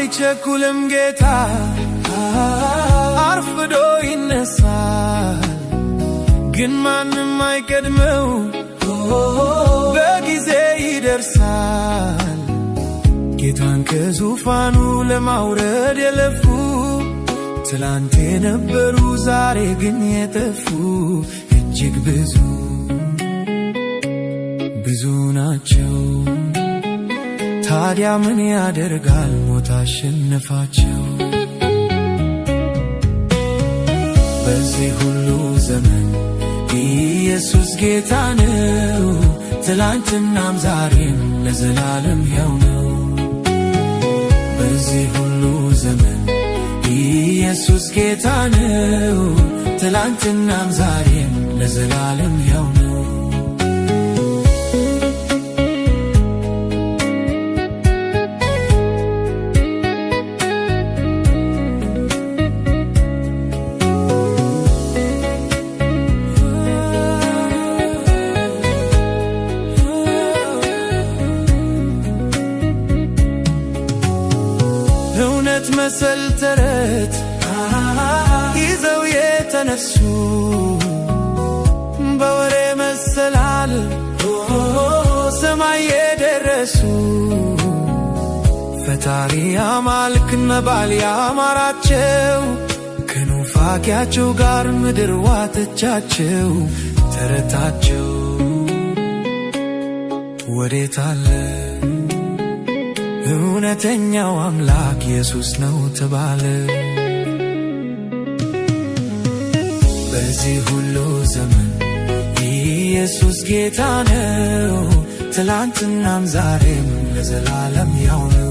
አይቸኩልም ጌታ አርፍዶ ይነሳል ግን ማንም አይቀድመው በጊዜ ይደርሳል ጌታን ከዙፋኑ ለማውረድ የለፉ ትላንት የነበሩ ዛሬ ግን የጠፉ እጅግ ብዙ ናቸው ታዲያ ምን ያደርጋል ሞት አሸነፋቸው በዚህ ሁሉ ዘመን ኢየሱስ ጌታ ነው ትላንትናም ዛሬም ለዘላለም ሕያው ነው በዚህ ሁሉ ዘመን ኢየሱስ ጌታ ነው ትላንትናም ዛሬም ለዘላለም ሕያው ነው እውነት መሰል ተረት ይዘው የተነሱ በወሬ መሰላል ሰማይ የደረሱ ፈጣሪ አማልክና ባል ያማራቸው ከኑፋቂያቸው ጋር ምድር ዋጠቻቸው ተረታቸው ወዴት አለ እውነተኛው አምላክ ኢየሱስ ነው ተባለ በዚህ ሁሉ ዘመን ኢየሱስ ጌታ ነው ትላንትናም ዛሬም ለዘላለም ሕያው ነው